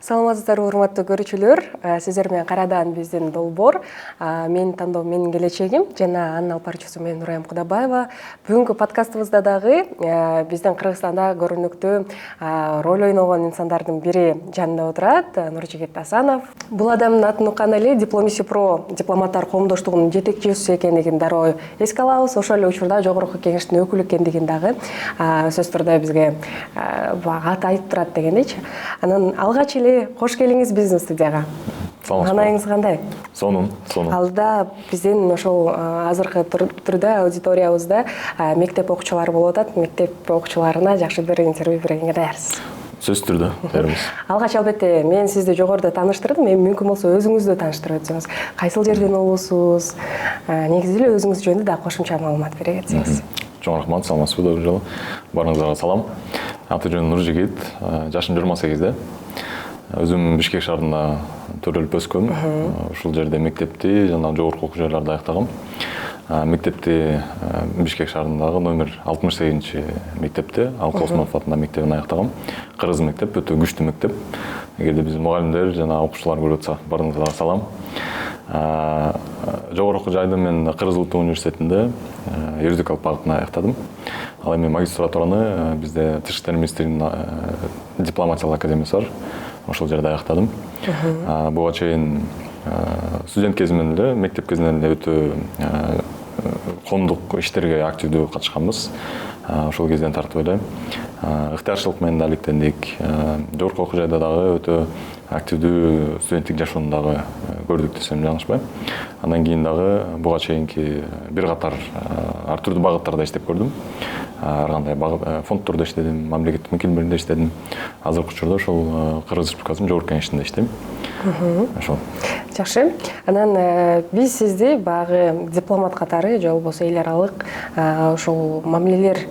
Саламатсыздар, урматтуу көрүүчүлөр. Сиздер менен кайрадан биздин долбоор. Менин тандоом менин келечегим жана анын алып баруучусу мен Нурайым Кудабаева. Бүгүнкү подкастыбызда дагы биздин Кыргызстанда көрүнүктүү роль ойногон инсандардын бири жанында отурат, Нуржигит Асанов. Бул адамдын атын укканда эле Дипломиси Про дипломаттар коомдоштугунун жетекчиси экендигин дароо эске алабыз. Ошол эле учурда жогорку кеңештин өкүлү экендигин дагы сөзсүз түрдө бизге ат айтып турат дегендейчи. Анан алгач эле кош келиңиз биздин студияга. Маанайыңыз кандай? Сонун. Алда биздин ошол азыркы түрдө аудиториябызда мектеп окуучулары болуп атат. Мектеп окуучуларына жакшы бир интервью бергенге даярсыз. Сөзсүз түрдө даярбыз. Алгач албетте мен сизди жогоруда тааныштырдым. Эми мүмкүн болсо өзүңүздү тааныштырып өтсөңүз. Кайсыл жерден улуусуз? Негизи эле өзүңүз жөнүндө да кошумча маалымат бере кетсеңиз. Чоң рахмат, саламатсызбы жолу. Баарыңыздарга салам. Аты жөнүм Нуржигит, жашым 28-де. Өзүм Бишкек шаарында төрөлүп өскөм. Ушул жерде мектепти жана жогорку окуу жайларды аяктагам. Мектепти Бишкек шаарындагы номер 68-чи мектепте, Алка Осмонов атындагы мектебин аяктагам. Кыргыз мектеп, өтө күчтүү мектеп. Эгерде биздин мугалимдер жана окуучулар көрүп атса, баарыңыздарга салам. Жогорку жайды мен Кыргыз Улуттук университетинде юридикалык багытын аяктадым. Ал эми магистратураны бизде Тышкы иштер министрлигинин дипломатиялык академиясы бар. Ошол жерде аяктадым. Буга чейин студент кезимден эле, мектеп кезинен эле өтө коомдук иштерге активдүү катышканбыз. Ошол кезден тартып эле ыктыярчылык менен да алектендик. Жогорку окуу жайда дагы өтө активдүү студенттик жашоону дагы көрдүк десем жаңылышпайм. Андан кийин дагы буга чейинки бир катар ар түрдүү багыттарда иштеп көрдүм. Ар кандай фонддордо иштедим, мамлекеттик мекемелерде иштедим. Азыркы учурда ошол Кыргыз Республикасынын жогорку кеңешинде иштейм. Ошол. Жакшы. Анан биз сизди багы дипломат катары же болбосо эл аралык ошол мамилелер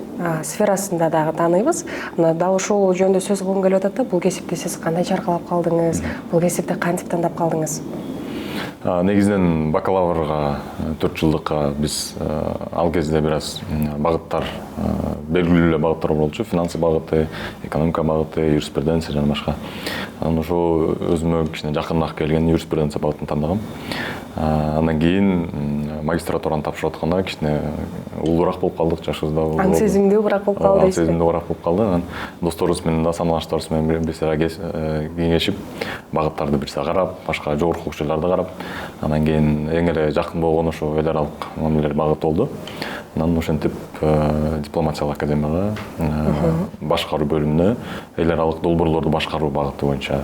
сферасында дагы тааныйбыз. Дал ошол жөнүндө сөз кылгым келип атат да, бул кесипти сиз кандай чаркалап калдыңыз? Бул кесипти кантип тандап калдыңыз? Негизинен бакалаврга 4 жылдыкка биз ал кезде бир аз багыттар, белгилүү эле багыттар болчу. Финансы багыты, экономика багыты, юриспруденция жана башка. Анан ошо өзүмө кичине жакыныраак келген юриспруденция багытын тандагам. Андан кийин магистратураны тапшырып атканда кичине улуураак болуп калдык, жашыбызда болду. Аң сезимдүүрөөк болуп калды. Аң сезимдүүрөөк болуп калды. Анан досторубуз менен да, санаалаштарыбыз менен кеңешип, багыттарды бир карап, башка жогорку окуу жайларды карап, анан кийин эң эле жакын болгон ошо эл аралык мамилелер багыты болду. Анан ошентип дипломатиялык академияга башкаруу бөлүмүнө эл аралык долбоорлорду башкаруу багыты боюнча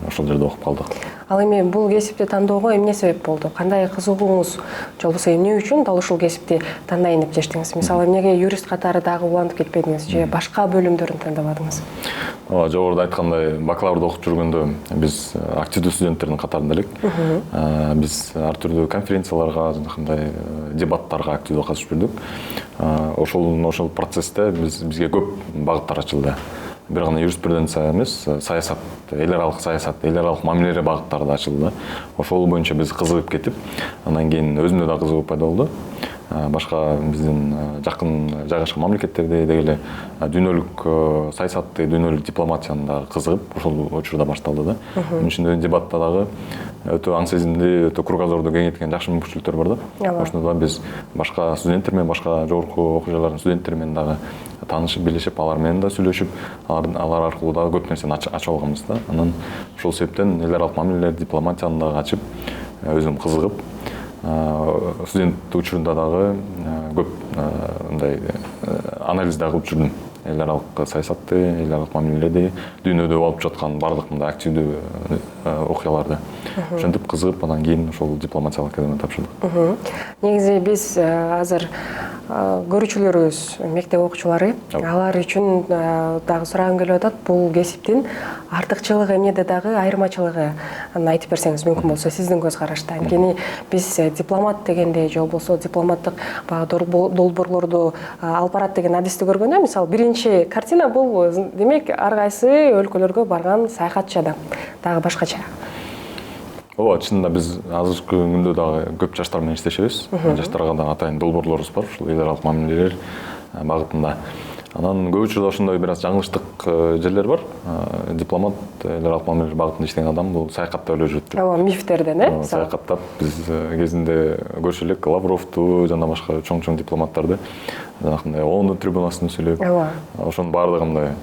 ошол жерде окуп калдык. Ал эми бул кесипти тандоого эмне себеп болду? Кандай кызыгууңуз же болбосо эмне үчүн дал ушул кесипти тандайын деп чечтиңиз? Мисалы, эмнеге юрист катары дагы уланып кетпедиңиз же башка бөлүмдөрүн тандабадыңыз? Жогоруда айткандай, бакалаврда окуп жүргөндө биз активдүү студенттердин катарында элек. Биз ар түрдүү конференцияларга, жанакындай дебаттарга активдүү катышып жүрдүк. Ошол процессте бизге көп багыттар ачылды. Бир гана юриспруденция эмес, саясат, эл аралык саясат, эл аралык мамилелер багыттары да ачылды. Ошол боюнча биз кызыгып кетип, андан кийин өзүмдө да кызыгуу пайда болду. Башка биздин жакын жайгашкан мамлекеттерде деги эле дүйнөлүк саясатты, дүйнөлүк дипломатияны да кызыгып, ошол учурда башталды да. Мун үчүн дебатта дагы өтө аң сезимдүү, өтө кругозорду кеңейткен жакшы мүмкүнчүлүктөр бар да. Ошондо да биз башка студенттер менен, башка жогорку окуу жайларынын студенттери менен дагы таанышып, билишип, алар менен да сүйлөшүп, алар аркылуу дагы көп нерсени ачып алганбыз да. Анан ошол себептен эл аралык мамилелер, дипломатияны дагы ачып, өзүм кызыгып, студент учурунда дагы көп мындай анализ да кылып жүрдүм. Эл аралык саясатты, эл аралык мамилелерди, дүйнөдө болуп жаткан бардык мындай активдүү окуяларды. Ошентип кызыгып, андан кийин ошол дипломатиялык академияны тапшырдык. Негизи биз азыр көрүүчүлөрүбүз мектеп окуучулары, алар үчүн дагы сурагым келип атат. Бул кесиптин артыкчылыгы эмнеде дагы, айырмачылыгын айтып берсеңиз мүмкүн болсо сиздин көз карашта. Анткени биз дипломат дегенде же болбосо дипломаттык долбоорлорду алып барат деген адисти көргөндө, мисалы, биринчи картина бул демек ар кайсы өлкөлөргө барган саякатчы адам, дагы башкача. Ооба, чынында биз азыркы күндө дагы көп жаштар менен иштешебиз. Жаштарга да атайын долбоорлорубуз бар, ушул эл аралык мамилелер багытында. Анан көп учурда ошондой бир аз жаңылыштык жерлер бар. Дипломат эл аралык мамилелер багытында иштеген адам бул саякатта эле жүрөт. Ооба, мифтерден, Саякаттап биз кезинде көрүшү элек Лавровду жана башка чоң дипломаттарды жанакындай ООН трибунасында сүйлөп. Ошонун баардыгы мындай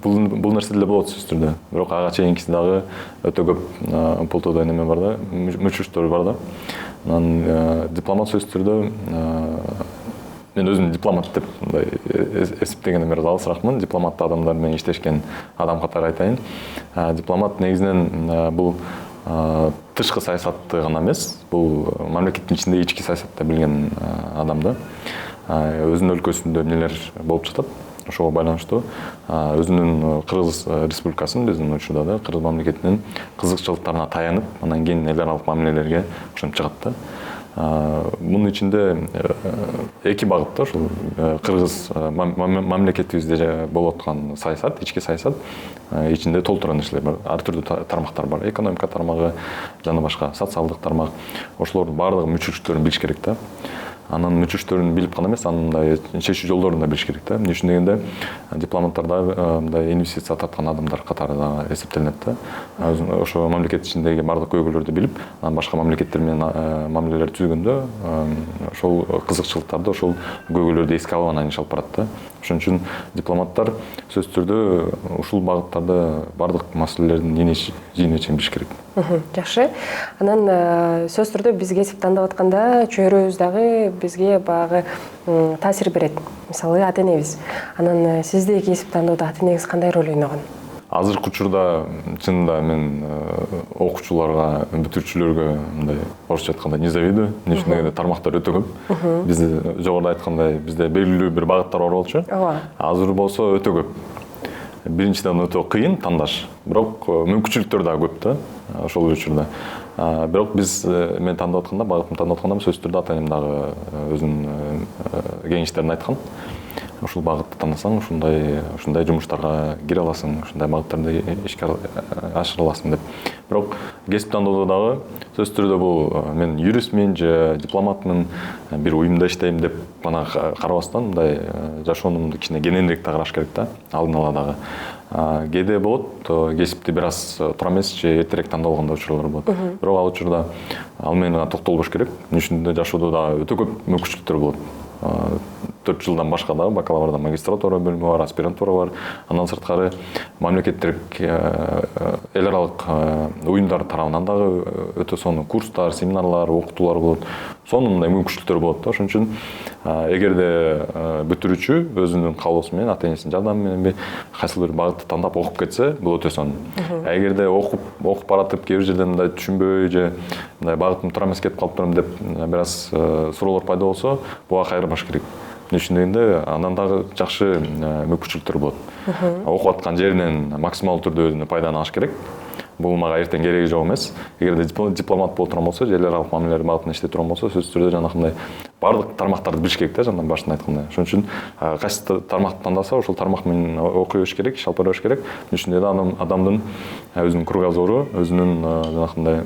бул нерсе деле болот сөзсүз түрдө. Бирок ага чейинкиси дагы өтө көп полтоодой неме бар да, мүчүштөр бар да. Анан дипломат сөзсүз түрдө мен өзүм дипломат деп мындай эсептегенден бери алысыракмын. Дипломаттуу адамдар менен иштешкен адам катары айтайын. Дипломат негизинен бул тышкы саясатты гана эмес, бул мамлекеттин ичинде ички саясатты билген адам да. Өзүнүн өлкөсүндө эмнелер болуп жатат, ошого байланыштуу өзүнүн Кыргыз Республикасынын биздин учурда да Кыргыз мамлекетинин кызыкчылыктарына таянып, анан кийин эл аралык мамилелерге ошентип чыгат да. Мунун ичинде эки багытта ушул Кыргыз мамлекетибизде болуп аткан саясат, ички саясат ичинде толтура нерселер бар. Ар түрдүү тармактар бар. Экономика тармагы жана башка социалдык тармак. Ошолордун баардыгы мүчүлүктөрүн билиш керек да. Анын мүчүлүктөрүн билип гана эмес, анын мындай чечүү жолдорун да билиш керек да. Эмне үчүн дегенде дипломаттар да мындай инвестиция тарткан адамдар катары да эсептелинет да. Ошо мамлекет ичиндеги баардык көйгөйлөрдү билип, анан башка мамлекеттер менен мамилелер түзгөндө ошол кызыкчылыктарды, ошол көйгөйлөрдү эске алып анан иш алып барат да. Ошон үчүн дипломаттар сөзсүз түрдө ушул багыттарды баардык маселелердин жийине чейин билиш керек. Жакшы. Анан сөзсүз түрдө биз кесип тандап атканда чөйрөбүз дагы бизге багы таасир берет. Мисалы ата-энебиз. Анан сизде кесип тандоодо ата-энеңиз кандай роль ойногон? Азыркы учурда чынында мен окуучуларга, бүтүрүүчүлөргө мындай орусча айтканда не завидую. Эмне үчүн дегенде тармактар өтө көп. Бизде жогоруда айткандай бизде белгилүү бир багыттар бар болчу. Азыр болсо өтө көп. Биринчиден өтө кыйын тандаш, бирок мүмкүнчүлүктөр да көп да ошол учурда. Бирок биз мен тандап атканда, багытымды тандап атканда сөзсүз түрдө ата-энем дагы өзүнүн кеңештерин айткан. Ушул багытты тандасаң, ушундай жумуштарга кире аласың, ушундай багыттарды ишке ашыра аласың деп. Бирок кесип тандоодо дагы сөзсүз түрдө бул мен юристмин же дипломатмын, бир уюмда иштейм деп гана карабастан, мындай жашоонумду кичине кененирээк да караш керек да, алдын ала дагы. Кээде болот, кесипти бир аз туура эмес же эртерээк тандап алганда учурлар болот. Бирок ал учурда ал менен гана токтолбош керек. Эмне үчүн жашоодо дагы өтө көп мүмкүнчүлүктөр болот. 4 жылдан башка да бакалаврда магистратура бөлүмү бар, аспирантура бар. Андан сырткары мамлекеттик эл аралык уюмдар тарабынан дагы өтө сонун курстар, семинарлар, окутуулар болот. Сонун мындай мүмкүнчүлүктөр болот да. Ошон үчүн эгерде бүтүрүүчү өзүнүн каалоосу менен, ата-энесинин жардамы менен кайсыл бир багытты тандап окуп кетсе, бул өтө сонун. Эгерде окуп баратып кээ бир жерден мындай түшүнбөй же мындай багытым туура эмес кетип калыптырмын деп бир аз суроолор пайда болсо, буга кайрылбаш керек. Эмне үчүн дегенде андан дагы жакшы мүмкүнчүлүктөр болот. Окуп аткан жеринен максималдуу түрдө өзүнө пайданы алыш керек. Бул мага эртең кереги жок эмес. Эгерде дипломат боло турган болсо, эл аралык мамилелер багытында иштей турган болсо, сөзсүз түрдө жанакындай баардык тармактарды билиш керек да, жана башында айткандай. Ошон үчүн кайсы тармакты тандаса, ошол тармак менен окуй бериш керек, иш алып бара бериш керек. Эмне үчүн дегенде адамдын өзүнүн кругозору, өзүнүн жанакындай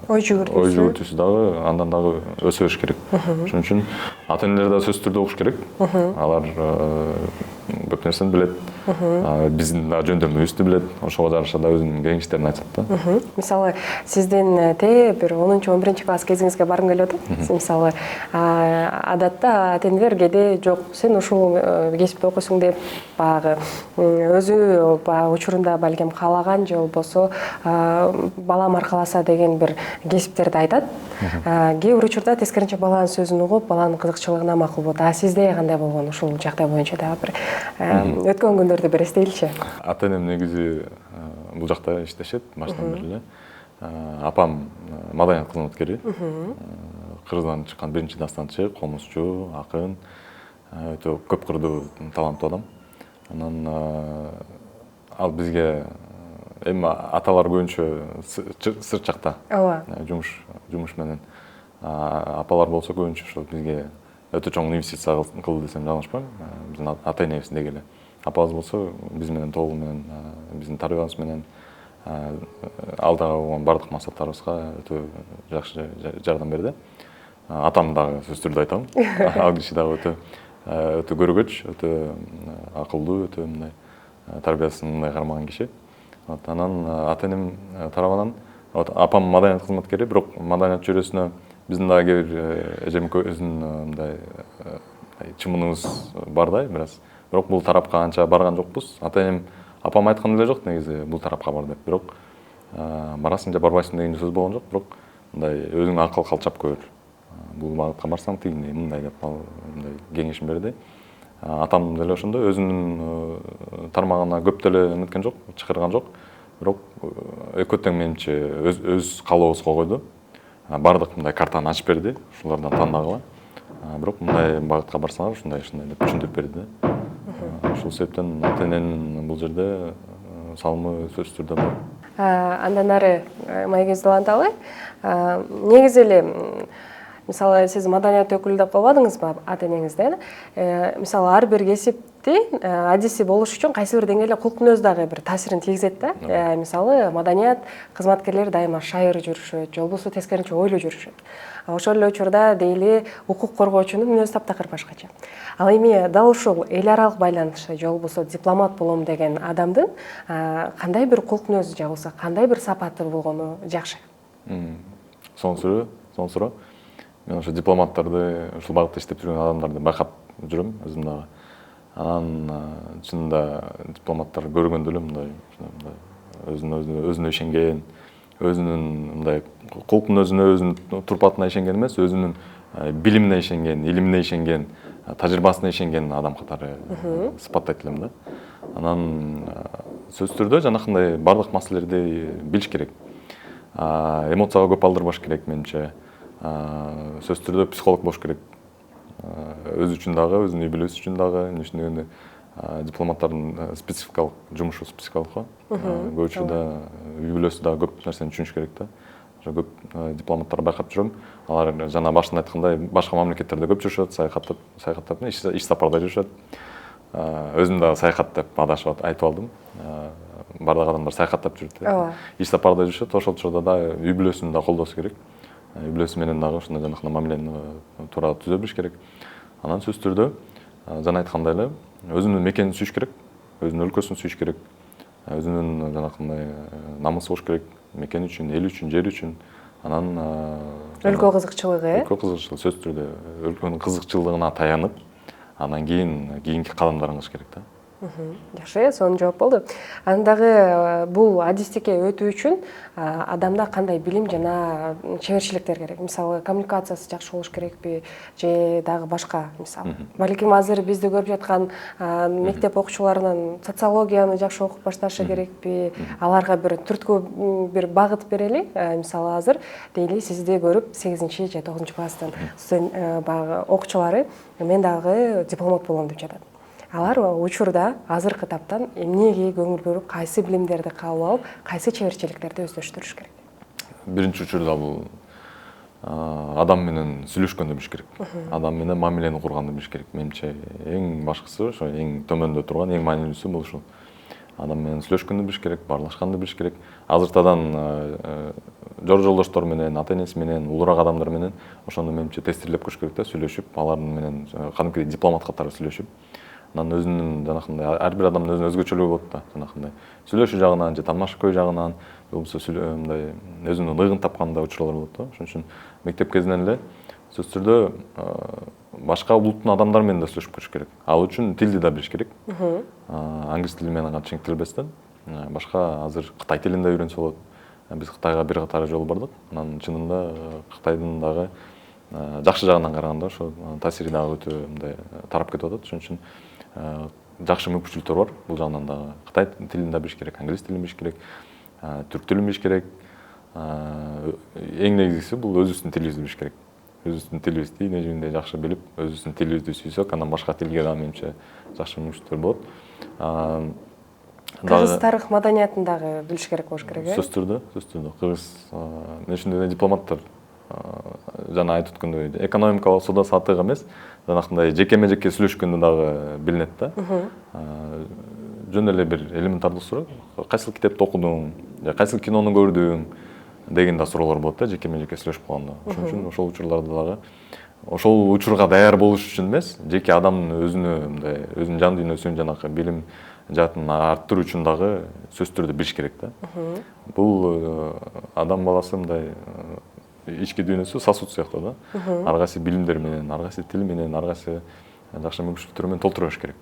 ой жүгүртүүсү дагы андан дагы өсө бериш керек. Ошон үчүн ата-энелер да сөзсүз түрдө окуш керек. Алар көп нерсени билет. Биздин да жөндөмүбүздү билет. Ошого жараша да өзүнүн кеңештерин айтат да. Мисалы, сиздин бир 10-11 класс кезиңизге баргым келип атат. Мисалы, адатта ата-энелер кээде жок, сен ушул кесипти окуйсуң деп багы өзү баягы учурунда балким каалаган же болбосо балам аркаласа деген бир кесиптерди айтат. Кээ бир учурда тескерисинче баланын сөзүн угуп, баланын кызыкчылыгына макул болот. Сизде кандай болгон ушул жагдай боюнча дагы бир өткөн күндөрдү бир эстейли. Ата-энем негизи бул жакта иштешет баштан бери эле. Апам маданият кызматкери. Кыргыздан чыккан биринчи дастанчы, комузчу, акын, өтө көп кырдуу таланттуу адам. Анан ал бизге эми аталар көбүнчө сырт жакта. Жумуш менен. Апалар болсо көбүнчө ошол бизге өтө чоң инвестиция кылды десем жаңылышпайм. Биздин ата-энебиз дегеле. Апабыз болсо биз менен тобу менен, биздин тарбиябыз менен алдыга койгон бардык максаттарыбызга өтө жакшы жардам берди. Атам дагы сөзсүз түрдө айтам. Ал киши дагы өтө өтө көргөч, өтө акылдуу, өтө мындай тарбиясын мындай кармаган киши. Анан ата-энем тарабынан апам маданият кызматкери, бирок маданият чөйрөсүнө биздин дагы кээ бир эжемикөбүздүн мындай чымыныбыз бардай бир аз. Бирок бул тарапка анча барган жокпуз. Ата-энем апам айткан эле жок негизи бул тарапка бар деп. Бирок барасың же барбайсың деген сөз болгон жок, бирок мындай өзүң акыл калчап көр. Бул багытка барсаң тигиндей, мындай деп мындай кеңешин берди. Атам деле ошондой өзүнүн тармагына көп деле эметкен жок, чакырган жок. Бирок экөө тең менимче өз каалообузга койду. Бардык мындай картаны ачып берди, ушулардан тандагыла. Бирок мындай багытка барсаңар ушундай деп түшүндүрүп берди. Ошол себептен ата-эненин бул жерде салымы сөзсүз түрдө бар. Андан ары маегиздаланталы. Негизи эле мисалы сиз маданият өкүлү деп койбодуңузбу ата-энеңизди? Мисалы ар бир кесипти адиси болуш үчүн кайсы бир деңгээлде кулк мүнөз дагы бир таасирин тийгизет да. Мисалы маданият кызматкерлери дайыма шайыр жүрүшөт, же болбосо тескерисинче ойлуу жүрүшөт. Ошол эле учурда дейли укук коргоочунун мүнөзү таптакыр башкача. Ал эми дал ушул эл аралык байланышчы же болбосо дипломат болом деген адамдын кандай бир кулк мүнөзү же болбосо кандай бир сапаты болгону жакшы? Сонун суроо. Мен ошо дипломаттарды, ушул багытта иштеп жүргөн адамдарды байкап жүрөм өзүм дагы. Анан чынында дипломаттар көргөндө эле мындай өзүнө ишенген, өзүнүн мындай кулк мүнөзүнө, өзүнүн турпатына ишенген эмес, өзүнүн билимине ишенген, илимине ишенген, тажрыйбасына ишенген адам катары сыпаттайт элем да. Анан сөзсүз түрдө жанакындай бардык маселелерди билиш керек. Эмоцияга көп алдырбаш керек менимче. Сөзсүз түрдө психолог болуш керек. Өзү үчүн дагы, өзүнүн үй бүлөсү үчүн дагы, эмне үчүн дегенде дипломаттардын спецификалык жумушу спецификалык го. Көп учурда үй бүлөсү дагы көп нерсени түшүнүш керек да. Ошо көп дипломаттарды байкап жүрөм. Алар жана башында айткандай башка мамлекеттерде көп жүрүшөт, саякаттап, иш сапарда жүрүшөт. Өзүм дагы саякат деп адашып айтып алдым. Бардык адамдар саякаттап жүрүт. Иш сапарда жүрүшөт, ошол учурда дагы үй бүлөсүн да колдоосу керек. Үй бүлөсү менен дагы ушундай жанакындай мамилени туура түзө билиш керек. Анан сөзсүз түрдө жана айткандай эле өзүнүн мекенин сүйүш керек, өзүнүн өлкөсүн сүйүш керек, өзүнүн жанакындай намысы болуш керек, мекен үчүн, эл үчүн, жер үчүн. Анан өлкө кызыкчылыгы. Өлкө кызыкчылыгы сөзсүз түрдө өлкөнүн кызыкчылыгына таянып, анан кийинки кадамдарын кылыш керек да. Жакшы, сонун жооп болду. Андагы бул адистикке өтүү үчүн адамда кандай билим жана чеберчиликтер керек? Мисалы, коммуникациясы жакшы болуш керекпи же дагы башка, мисалы. Балким азыр бизди көрүп жаткан мектеп окуучуларынын социологияны жакшы окуп башташы керекпи? Аларга бир түрткү бир багыт берели. Мисалы, азыр дейли сизди көрүп 8-чи же 9-класстын баягы окуучулары мен дагы дипломат болом деп жатат. Алар учурда азыркы таптан эмнеге көңүл бөлүп, кайсы билимдерди кабыл алып, кайсы чеберчиликтерди өздөштүрүш керек? Биринчи учурда бул адам менен сүйлөшкөндө билиш керек. Адам менен мамилени курганда билиш керек. Менимче эң башкысы ошо эң төмөндө турган, эң маанилүүсү бул ушул. Адам менен сүйлөшкөндө билиш керек, баарлашканды билиш керек. Азыртадан жор жолдоштор менен, ата-энеси менен, улураак адамдар менен ошону менимче тестирлеп көрүш керек да, сүйлөшүп, алардын менен кадимкидей дипломат катары сүйлөшүп. Анан өзүнүн жанакындай ар бир адамдын өзүнүн өзгөчөлүгү болот да, жанакындай сүйлөшүү жагынан же тандашкөө жагынан, же болбосо мындай өзүнүн ыйыгын тапкан да учурлар болот да. Ошон үчүн мектеп кезинен эле сөзсүз түрдө башка улуттун адамдары менен да сүйлөшүп көрүш керек. Ал үчүн тилди да билиш керек. Англис тили менен гана чеңдетилбестен, башка азыр Кытай тилин да үйрөнсө болот. Биз Кытайга бир катар жолу бардык. Анан чынында Кытайдын дагы жакшы жагынан караганда ошо таасири дагы өтө мындай тарап кетип атат. Ошон үчүн жакшы мүмкүнчүлүктөр бар бул жагынан дагы. Кытай тилин да билиш керек, англис тилин билиш керек, түрк тилин билиш керек. Эң негизгиси бул өзүбүздүн тилибизди билиш керек. Өзүбүздүн тилибизди эмне жөнүндө жакшы билип, өзүбүздүн тилибизди сүйсөк, анан башка тилге дагы менимче жакшы мүмкүнчүлүктөр болот. Кыргыз тарых маданиятын дагы билиш керек болуш керек, сөзсүз түрдө. Кыргыз эмне үчүн дипломаттар жана айтып өткөндөй экономикалык соода саттык эмес, жанакындай жекеме-жеке сүйлөшкөндө дагы билинет да. Жөн эле бир элементардуу суроо. Кайсыл китепти окудуң, же кайсыл кинону көрдүң деген да суроолор болот да, жекеме-жеке сүйлөшүп калганда. Ошон үчүн ошол учурларда дагы ошол учурга даяр болуш үчүн эмес, жеке адамдын өзүнүн жан дүйнөсүн жанагы билим жаатын арттыруу үчүн дагы сөзсүз түрдө билиш керек да. Бул адам баласы мындай ички дүйнөсү сосуд сыяктуу да. Ар кайсы билимдер менен, ар кайсы тил менен, ар кайсы жакшы мүмкүнчүлүктөр менен толтура бериш керек.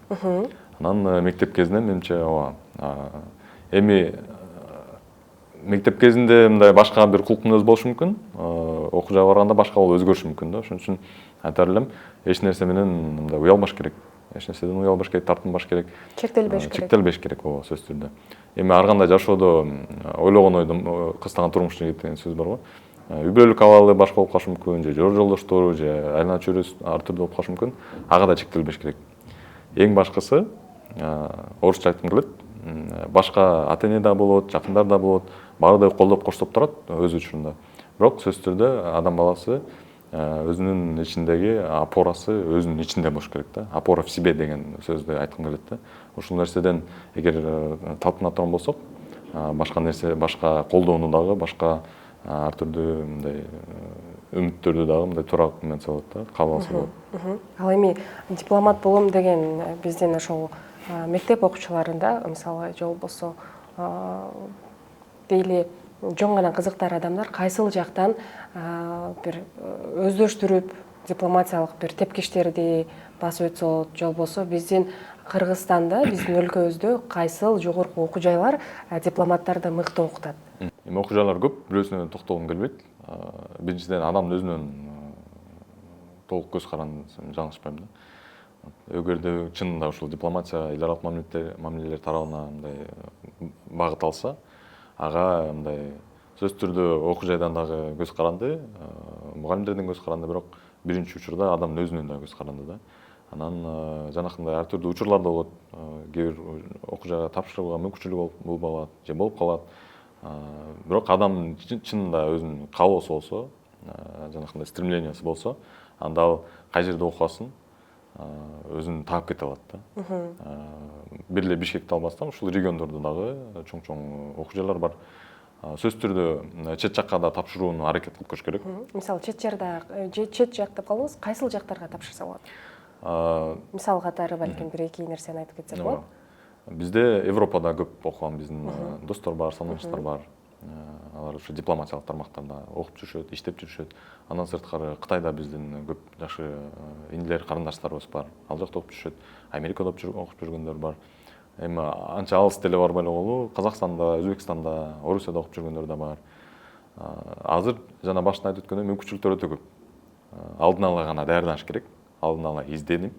Анан мектеп кезинен менимче эми мектеп кезинде мындай башка бир кулк мүнөз болушу мүмкүн, окуу жайга барганда башка болуп өзгөрүшү мүмкүн да. Ошон үчүн айтар элем, эч нерсе менен мындай уялбаш керек. Эч нерседен уялбаш керек, тартынбаш керек. Чектелбеш керек, ооба, сөзсүз түрдө. Эми ар кандай жашоодо ойлогон ойдон кыстаган турмуш деген сөз бар го. Үй бүлөлүк абалы башка болуп калышы мүмкүн, же жор жолдоштору, же айлана чөйрөсү ар түрдүү болуп калышы мүмкүн. Ага да чектелбеш керек. Эң башкысы, орусча айткым келет, башка ата эне да болот, жакындар да болот, баардыгы колдоп коштоп турат өз учурунда. Бирок сөзсүз түрдө адам баласы өзүнүн ичиндеги опорасы өзүнүн ичинде болуш керек да. Опора в себе деген сөздү айткым келет да. Ушул нерседен эгер талпына турган болсок, башка нерсе, башка колдоону дагы, башка ар түрдүү мындай үмүттөрдү дагы мындай туура мен салат да, кабыл алса болот. Ал эми дипломат болом деген биздин ошол мектеп окуучуларында, мисалы, же болбосо дейли жөн гана кызыктар адамдар кайсыл жактан бир өздөштүрүп дипломатиялык бир тепкичтерди басып өтсө, же болбосо биздин Кыргызстанда, биздин өлкөбүздө кайсыл жогорку окуу жайлар дипломаттарды мыкты окутат? Эми окуу жайлар көп, бирөөсүнө токтогум келбейт. Биринчиден адамдын өзүнүн толук көз карандысым жаңылышпайм да. Эгерде чынында ушул дипломатия эл аралык мамилелер тарабына мындай багыт алса, ага мындай сөзсүз түрдө окуу жайдан дагы көз каранды, мугалимдерден көз каранды, бирок биринчи учурда адамдын өзүнөн дагы көз каранды да. Анан жанакындай ар түрдүү учурлар да болот. Кээ бир окуу жайга тапшырууга мүмкүнчүлүгү болбой калат, же болуп калат. Бирок адам чынында өзүнүн каалоосу болсо, жанакындай стремлениясы болсо, анда ал кай жерде окугасын өзүн таап кете алат да. Бир эле Бишкекти албастан ушул региондордо дагы чоң окуу жайлар бар. Сөзсүз түрдө чет жакка да тапшырууну аракет кылып көрүш керек. Мисалы, чет жак деп калдыңыз, кайсыл жактарга тапшырса болот? Мисал катары балким бир-эки нерсени айтып кетсек болот. Бизде Европада көп окуган биздин достор бар, санаачтар бар. Алар ушу дипломатиялык тармактарда окуп жүрүшөт, иштеп жүрүшөт. Андан сырткары Кытайда биздин көп жакшы инилер, карындаштарыбыз бар. Ал жакта окуп жүрүшөт. Америкада окуп жүргөндөр бар. Эми анча алыс деле барбай эле Казакстанда, Өзбекстанда, Орусияда окуп жүргөндөр да бар. Азыр жана башында айтып өткөндөй мүмкүнчүлүктөр өтө көп. Алдын ала гана даярданыш керек. Алдын ала изденип,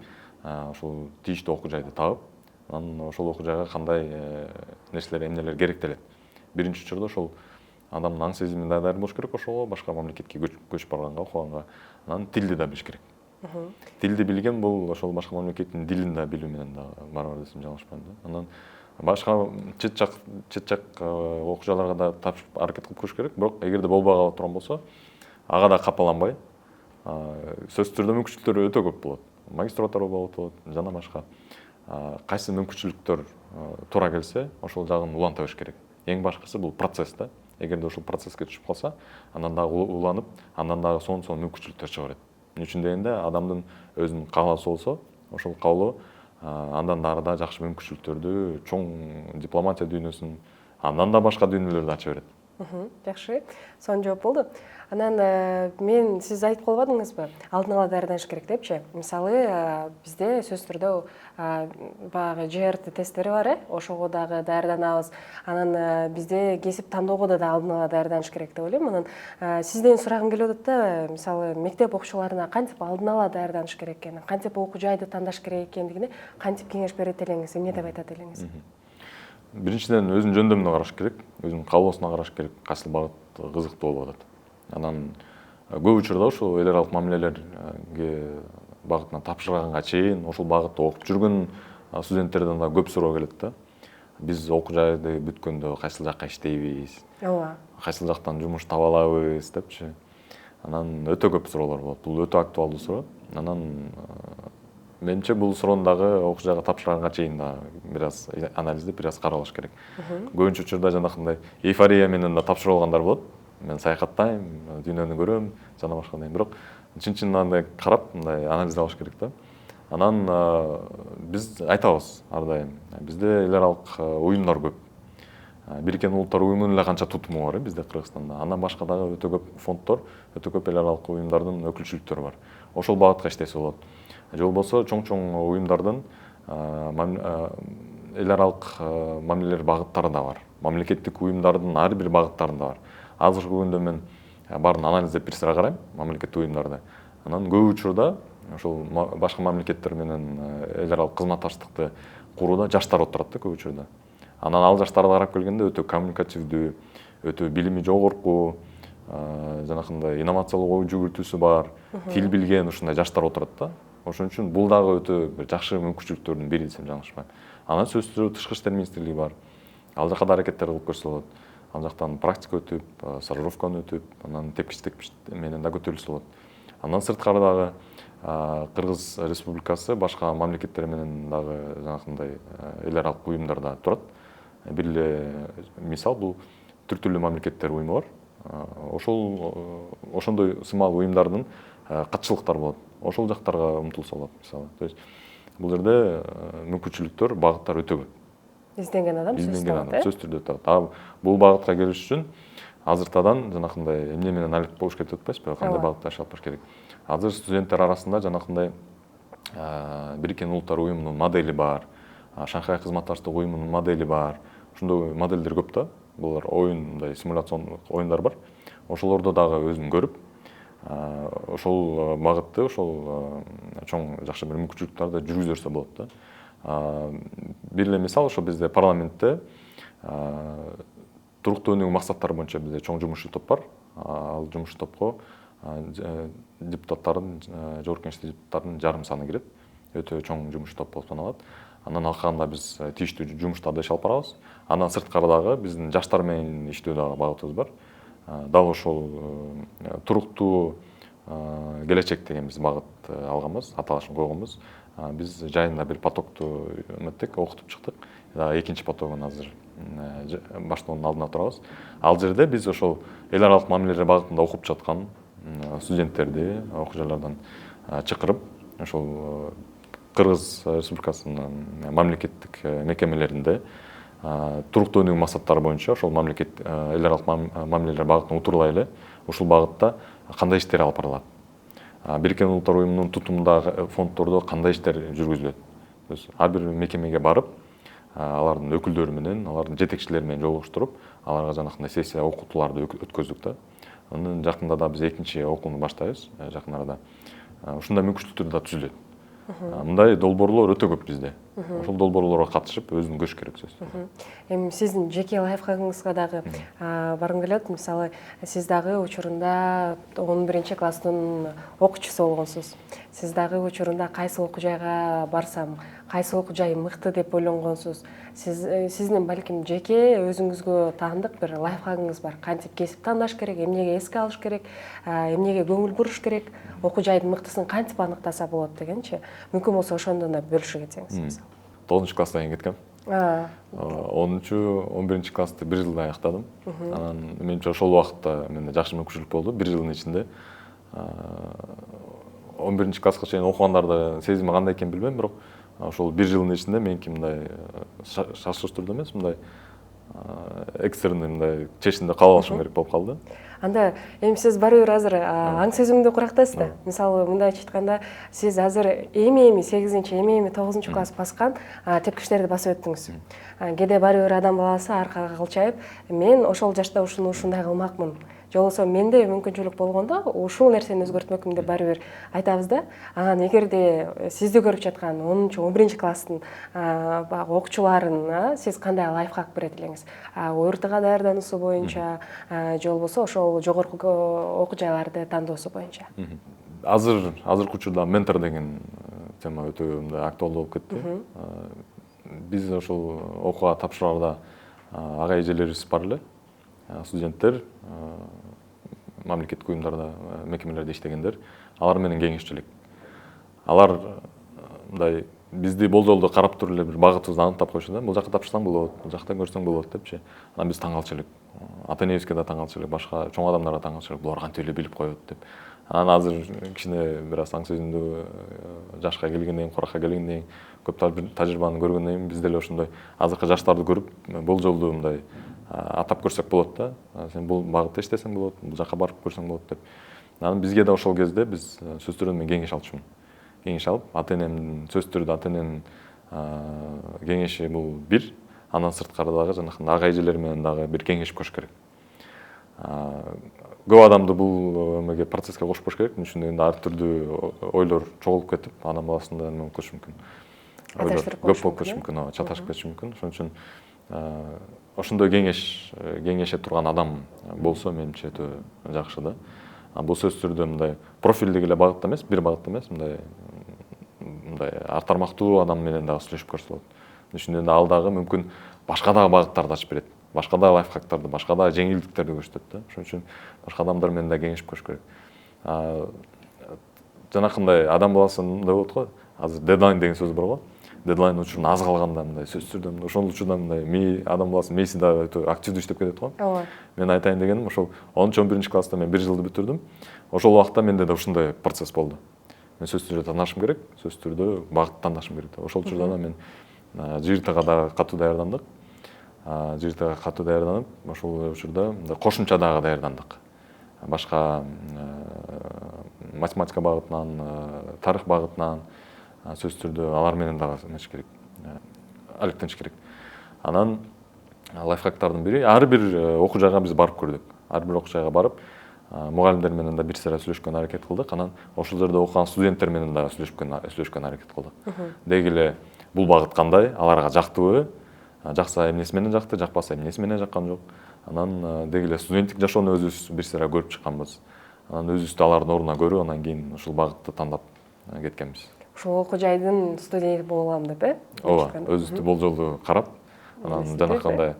ошол тийиштүү окуу жайды таап, анан ошол окуу жайга кандай нерселер, эмнелер керектелет. Биринчи учурда ошол адамдын аң сезими да даяр болуш керек ошого, башка мамлекетке көчүп барганга, окуганга. Анан тилди да билиш керек. Тилди билген бул ошол башка мамлекеттин дилин да билүү менен да барабар десем жаңылышпайм да. Анан башка чет жак окуу жайларга да тапшырып аракет кылып көрүш керек. Бирок эгерде болбой кала турган болсо, ага да капаланбай, сөзсүз түрдө мүмкүнчүлүктөр өтө көп болот. Магистратура болот, жана башка. Кайсы мүмкүнчүлүктөр туура келсе, ошол жагын уланта бериш керек. Эң башкысы бул процесс да. Эгерде ошол процесске түшүп калса, андан дагы уланып, андан дагы сонун мүмкүнчүлүктөр чыга берет. Эмне үчүн дегенде, адамдын өзүнүн каалоосу болсо, ошол каалоо андан дагы да жакшы мүмкүнчүлүктөрдү, чоң дипломатия дүйнөсүн, андан да башка дүйнөлөрдү ача берет. Жакшы, сонун жооп болду. Анан сиз айтып калбадыңызбы, алдын ала даярданыш керек депчи? Мисалы, бизде сөзсүз түрдө баягы ЖРТ тесттери бар, ошого дагы даярданабыз. Анан бизде кесип тандоого да алдын ала даярданыш керек деп ойлойм. Анан сизден сурагым келип атат да, мисалы, мектеп окуучуларына кантип алдын ала даярданыш керек экенин, кантип окуу жайды тандаш керек экендигине кантип кеңеш берет элеңиз, эмне деп айтат элеңиз? Биринчиден өзүнүн жөндөмүнө караш керек, өзүнүн каалоосуна караш керек, кайсыл багыт кызыктуу болуп атат. Анан көп учурда ушул эл аралык мамилелерге багытына тапшырганга чейин ошол багытта окуп жүргөн студенттерден да көп суроо келет да. Биз окуу жайды бүткөндө кайсыл жакка иштейбиз? Ооба. Кайсыл жактан жумуш таба алабыз депчи. Анан өтө көп суроолор болот. Бул өтө актуалдуу суроо. Анан менимче бул суроону дагы окуу жайга тапшырганга чейин да бир аз анализдеп, бир аз каралыш керек. Көбүнчө учурда жанакындай эйфория менен да тапшырып алгандар болот. мен саякаттайм, дүйнөнү көрөм, жана башкандай. Бирок чын андай карап, мындай анализ керек да. Анан биз айтабыз ар дайым. Бизде эл аралык уюмдар көп. Бириккен Улуттар уюмунун эле канча тутуму бар бизде Кыргызстанда. Андан башка дагы өтө көп фонддор, өтө көп эл аралык уюмдардын өкүлчүлүктөрү бар. Ошол багытка иштесе болот. Же болбосо чоң уюмдардын эл аралык мамилелер багыттары да бар. Мамлекеттик уюмдардын ар бир багыттарында бар. Азыркы күндө мен баарын анализдеп бир сыра карайм мамлекеттик уюмдарды. Анан көп учурда ошол башка мамлекеттер менен эл аралык кызматташтыкты курууда жаштар отурат да көп учурда. Анан ал жаштарды карап келгенде өтө коммуникативдүү, өтө билими жогорку, жанакындай инновациялык ой жүгүртүүсү бар, тил билген ушундай жаштар отурат да. Ошон үчүн бул дагы өтө бир жакшы мүмкүнчүлүктөрдүн бири десем жаңылышпайм. Анан сөзсүз түрдө Тышкы иштер министрлиги бар. Ал жака да аракеттер кылып көрсө болот. Ал жактан практика өтүп, стажировканы өтүп, анан тепкич менен да көтөрүлсө болот. Андан сырткары дагы Кыргыз Республикасы башка мамлекеттер менен дагы жанакындай эл аралык уюмдарда турат. Бир эле мисал бул түрк түрлүү мамлекеттер уюму бар. Ошондой сымал уюмдардын катчылыктары болот. Ошол жактарга умтулса болот мисалы. То есть бул жерде мүмкүнчүлүктөр, багыттар өтө көп. Изденген адам сөзсүз түрдө табат. Бул багытка келиш үчүн азыртадан жанакындай эмне менен алек болуш керек деп атпайсызбы? Кандай багытта иш алып барыш керек? Азыр студенттер арасында жанакындай Бириккен Улуттар уюмунун модели бар. Шанхай кызматташтык уюмунун модели бар. Ушундой моделдер көп да. Булар оюндай симуляциондук оюндар бар. Ошолордо дагы өзүн көрүп, ошол багытты, ошол чоң жакшы бир мүмкүнчүлүктөрдү жүргүзө берсе болот да. Бир эле мисал ошо бизде парламентте туруктуу өнүгүү максаттары боюнча бизде чоң жумушчу топ бар. Ал жумушчу топко депутаттардын, жогорку кеңештин депутаттарынын жарым саны кирет. Өтө чоң жумушчу топ болуп саналат. Андан алкагында биз тийиштүү жумуштарды иш алып барабыз. Андан сырткары дагы биздин жаштар менен иштөө дагы багытыбыз бар. Дал ошол туруктуу келечек деген биз багыт алганбыз, аталышын койгонбуз. Биз жайында бир потокту эметтик, окутуп чыктык. Экинчи потогун азыр баштоонун алдында турабыз. Ал жерде биз ошол эл аралык мамилелер багытында окуп жаткан студенттерди окуу жайлардан чакырып, ошол Кыргыз Республикасынын мамлекеттик мекемелеринде туруктуу өнүгүү максаттары боюнча ошол мамлекет эл аралык мамилелер багытын утурлай эле ушул багытта кандай иштер алып барылат? Бириккен Улуттар уюмунун тутумундагы фонддордо кандай иштер жүргүзүлөт? То есть ар бир мекемеге барып, алардын өкүлдөрү менен, алардын жетекчилери менен жолугуштуруп, аларга жанакындай сессия окутууларды өткөздүк да. Андан жакында да биз экинчи окууну баштайбыз, жакын арада. Ушундай мүмкүнчүлүктөр да түзүлөт. Мындай долбоорлор өтө көп бизде. Ошол долбоорлорго катышып, өзүн көрүш керек сөзсүз. Эми сиздин жеке лайфхагыңызга дагы баргым келет. Мисалы, сиз дагы учурунда 11-класстын окуучусу болгонсуз. Сиз дагы учурунда кайсы окуу жайга барсам, кайсы окуу жай мыкты деп ойлонгонсуз. Сиздин балким жеке өзүңүзгө таандык бир лайфхагыңыз бар. Кантип кесип тандаш керек, эмнеге эске алыш керек, эмнеге көңүл буруш керек, окуу жайдын мыктысын кантип аныктаса болот дегенчи. Мүмкүн болсо ошондон да бөлүшө кетсеңиз. 9-класста кеткем. 11 классты 1 жылда аяктадым. Анан менимче ошол убакытта менде жакшы мүмкүнчүлүк болду. 1 жылдын ичинде 11 класска чейин окугандарды сезими кандай экенин билбейм, бирок ошол 1 жылдын ичинде меники мындай шашылыш түрдө эмес, мындай экстренный мындай чечимди кабыл алышым керек болуп калды. Анда эми сиз баары бир азыр аң сезимди курактайсыз да. Мисалы, мындайча айтканда, сиз азыр эми 8-чи, эми 9-чу класс баскан тепкичтерди басып өттүңүз. Кээде баары бир адам баласы аркага кылчайып, мен ошол жашта ушундай кылмакмын. Же болбосо менде мүмкүнчүлүк болгондо ушул нерсени өзгөртмөкмүн деп баары бир айтабыз да. Анан эгерде сизди көрүп жаткан 10-чу, 11-чи класстын окуучуларын сиз кандай лайфхак берет элеңиз? ОРТга даярдануусу боюнча, же болбосо ошол жогорку окуу жайларды тандоосу боюнча. Азыркы учурда ментор деген тема өтө мындай актуалдуу болуп кетти. Биз ошол окууга тапшыраарда ага эжелерибиз бар эле. Студенттер, мамлекеттик уюмдарда, мекемелерде иштегендер, алар менен кеңешчилик. Алар мындай бизди болжолдо карап туруп эле бир багытыбызды аныктап койчу да, бул жакка тапшырсаң болот, бул жакта көрсөң болот депчи. Анан биз таң калчу элек. Ата энебизге да таң калчу элек, башка чоң адамдарга таң калчу элек, булар кантип эле билип коет деп. Анан азыр кичине бир аз аң сөзүндө жашка келгенден кийин, куракка келгенден кийин, көп тажрыйбаны көргөндөн кийин биз деле ошондой азыркы жаштарды көрүп болжолду мындай атап көрсөк болот да. Сен бул багытта иштесең болот, бул жака барып көрсөң болот деп. Анан бизге да ошол кезде биз сөзсүз түрдө мен кеңеш алчумун. Кеңеш алып, ата энемдин сөзсүз түрдө ата эненин кеңеши бул бир, андан сырткары дагы жанакындай ага эжелер менен дагы бир кеңешип көрүш керек. Көп адамды бул эмеге процесске кошпош керек. Үчүндө ар түрдүү ойлор чогулуп кетип, адам баласында эме болуш мүмкүн. Көп болуп кетиш мүмкүн, чаташып кетиш мүмкүн. Ошон үчүн ошондой кеңеше турган адам болсо менимче өтө жакшы да. Бул сөзсүз түрдө мындай профилдик эле багытта эмес, бир багытта эмес, мындай ар тармактуу адам менен дагы сүйлөшүп көрсө болот. Үчүндө ал дагы мүмкүн башка дагы багыттарды ачып берет. Башка да лайфхактарды, башка да жеңилдиктерди көрсөтөт да. Ошон үчүн башка адамдар менен да кеңешип көрүш керек. Жанакындай адам баласы мындай болот го. Азыр дедлайн деген сөз бар го. Дедлайн учурунда аз калганда мындай сөзсүз түрдө ошол учурда мындай адам баласы мээси да өтө активдүү иштеп кетет го. Ооба. Мен айтайын дегеним ошол 10-11 класста мен 1 жылды бүтүрдүм. Ошол убакта менде да ушундай процесс болду. Мен сөзсүз түрдө таанышым керек, сөзсүз түрдө багыт тандашым керек. Ошол учурда да мен ЖИРТга да катуу даярдандык. ЖИРТга катуу даярданып, ошол учурда кошумча дагы даярдандык. Башка математика багытынан, тарых багытынан сөзсүз түрдө алар менен дагы эмеш керек, алектениш керек. Анан лайфхактардын бири, ар бир окуу жайга биз барып көрдүк. Ар бир окуу жайга барып, мугалимдер менен да бир сыйра сүйлөшкөнгө аракет кылдык. Анан ошол жерде окуган студенттер менен дагы сүйлөшкөнгө аракет кылдык. Деги эле бул багыт кандай, аларга жактыбы, жакса эмнеси менен жакты, жакпаса эмнеси менен жаккан жок. Анан деги эле студенттик жашоону өзүбүз бир сыйра көрүп чыкканбыз. Анан өзүбүздү алардын ордуна көрүп, анан кийин ушул багытты тандап кеткенбиз. Ушул окуу жайдын студенти болом деп, Ооба, өзүбүздү болжолду карап, анан жанакындай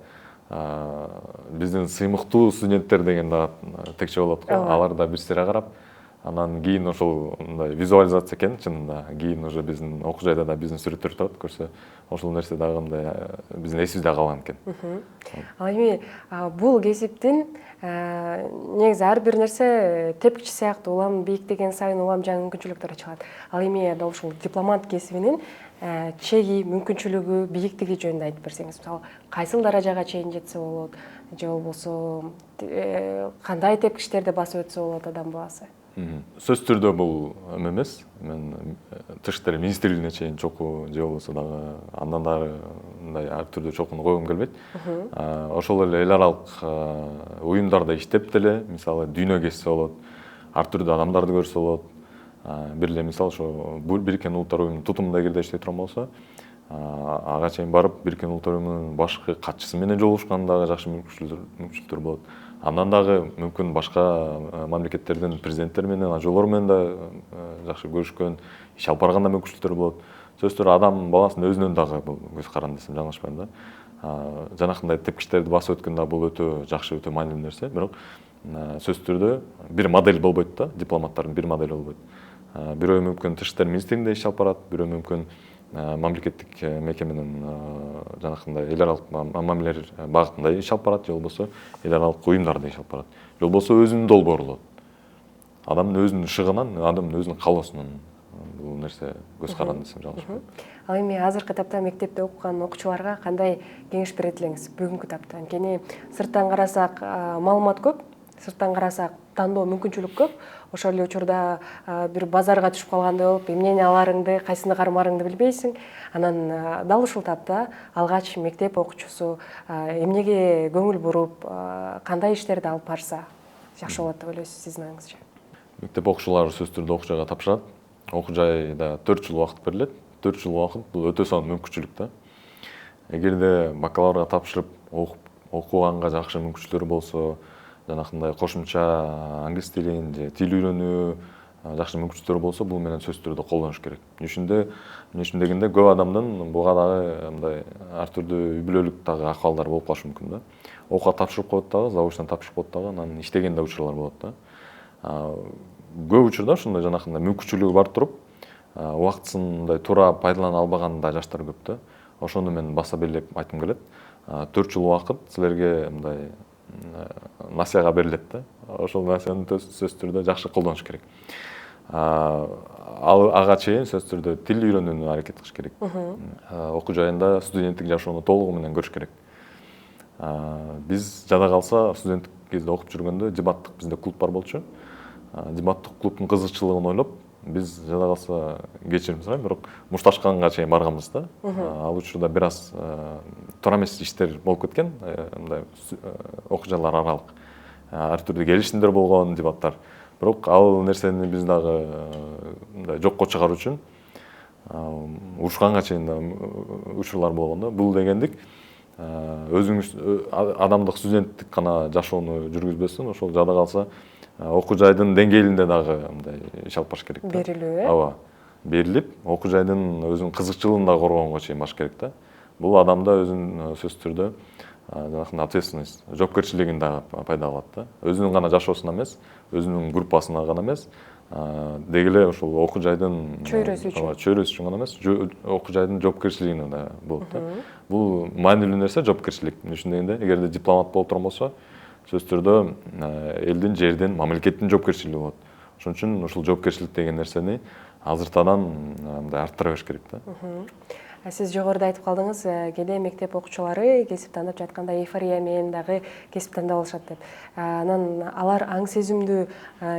биздин сыймыктуу студенттер деген да текче болот го. Алар да бир сыйра карап, анан кийин ошол мындай визуализация экен чынында. Кийин уже биздин окуу жайда да биздин сүрөттөр турат, көрсө ошол нерсе дагы мындай биздин эсибизде калган экен. Ал эми бул кесиптин негизи ар бир нерсе тепкич сыяктуу, улам бийиктеген сайын улам жаңы мүмкүнчүлүктөр ачылат. Ал эми дал ушул дипломат кесибинин чеги, мүмкүнчүлүгү, бийиктиги жөнүндө айтып берсеңиз. Мисалы, кайсыл даражага чейин жетсе болот, же болбосо кандай тепкичтерди басып өтсө болот адам баласы? Сөзсүз түрдө бул эме эмес. Мен Тышкы иштер министрлигине чейин чокуу же болбосо дагы андан дагы мындай ар түрдүү чокууну койгум келбейт. Ошол эле эл аралык уюмдарда иштеп деле, мисалы дүйнө кезсе болот, ар түрдүү адамдарды көрсө болот. Бир эле мисал ошо Бириккен Улуттар уюмунун тутумунда эгерде иштей турган болсо, ага чейин барып Бириккен Улуттар уюмунун башкы катчысы менен жолугушкан дагы жакшы мүмкүнчүлүктөр болот. Андан дагы мүмкүн башка мамлекеттердин президенттери менен, ажоолор менен да жакшы көрүшкөн, иш алып барганда мүмкүнчүлүктөр болот. Сөзсүз түрдө адам баласынын өзүнөн дагы бул көз каранды десем жаңылышпайм да. Жанакындай тепкичтерди басып өткөн да бул өтө жакшы, өтө маанилүү нерсе. Бирок сөзсүз түрдө бир модель болбойт да, дипломаттардын бир модели болбойт. Бирөө мүмкүн Тышкы иштер министрлигинде иш алып барат, бирөө мүмкүн мамлекеттик мекеменин жанакындай эл аралык мамилелер багытында иш алып барат, же болбосо эл аралык уюмдарда иш алып барат. Же болбосо өзүнүн долбоору болот. Адамдын өзүнүн шыгынан, адамдын өзүнүн каалоосунан бул нерсе көз каранды десем жаңылышпайм. Ал эми азыркы тапта мектепте окуган окуучуларга кандай кеңеш берет элеңиз бүгүнкү тапта? Анткени сырттан карасак маалымат көп, сырттан карасак тандоо мүмкүнчүлүк көп. Ошол эле учурда бир базарга түшүп калгандай болуп, эмнени аларыңды, кайсыны кармарыңды билбейсиң. Анан дал ушул тапта алгач мектеп окуучусу эмнеге көңүл буруп, кандай иштерди алып барса жакшы болот деп ойлойсуз сиздин оюңузча? Мектеп окуучулары сөзсүз түрдө окуу жайга тапшырат. Окуу жайда 4 жыл убакыт берилет. 4 жыл убакыт бул өтө сонун мүмкүнчүлүк да. Эгерде бакалаврга тапшырып окуганга жакшы мүмкүнчүлүктөр болсо, жанакындай кошумча англис тилин же тил үйрөнүү жакшы мүмкүнчүлүктөр болсо, бул менен сөзсүз түрдө колдонуш керек. Үчүн дегенде көп адамдын буга дагы мындай ар түрдүү үй бүлөлүк дагы акыбалдар болуп калышы мүмкүн да. Окууга тапшырып коет дагы, заочно тапшырып коет дагы, анан иштеген да учурлар болот да. Көп учурда ошондой жанакындай мүмкүнчүлүгү бар туруп, убактысын мындай туура пайдалана албаган да жаштар көп да. Ошону мен баса белеп айткым келет. 4 жыл убакыт силерге мындай насыяга берилет да. Ошол насыяны сөзсүз түрдө жакшы колдонуш керек. Ага чейин сөзсүз түрдө тил үйрөнүүнү аракет кылыш керек. Окуу жайында студенттик жашоону толугу менен көрүш керек. Биз жада калса студенттик кезде окуп жүргөндө дебаттык бизде клуб бар болчу. Дебаттык клубдун кызыкчылыгын ойлоп биз жада калса кечирим сурайм, бирок мушташканга чейин барганбыз да. Ал учурда бир аз туура эмес иштер болуп кеткен, мындай окуу жайлар аралык. Ар түрдүү келишимдер болгон дебаттар. Бирок ал нерсени биз дагы мындай жокко чыгаруу үчүн урушканга чейин учурлар болгон да. Бул дегендик өзүңүз адамдык студенттик гана жашоону жүргүзбөстөн, ошол жада калса окуу жайдын деңгээлинде дагы мындай иш алып барыш керек. Берилүү, Ооба. Берилип, окуу жайдын өзүнүн кызыкчылыгын да коргоонго чейин баш керек да. Бул адамда өзүнүн сөзсүз түрдө жанагындай ответственность, жоопкерчилигин да пайда кылат да. Өзүнүн гана жашоосуна эмес, өзүнүн группасына гана эмес, деги эле ошол окуу жайдын чөйрөсү үчүн гана эмес, окуу жайдын жоопкерчилигине да болот да. Бул маанилүү нерсе жоопкерчилик. Эмне үчүн дегенде, эгерде дипломат болуп турган болсо, сөзсүз түрдө элдин, жердин, мамлекеттин жоопкерчилиги болот. Ошон үчүн ушул жоопкерчилик деген нерсени азыртадан мындай арттыра бериш керек да. Сиз жогоруда айтып калдыңыз, кээде мектеп окуучулары кесип тандап жатканда эйфория менен дагы кесип тандап алышат деп. Анан алар аң сезимдүү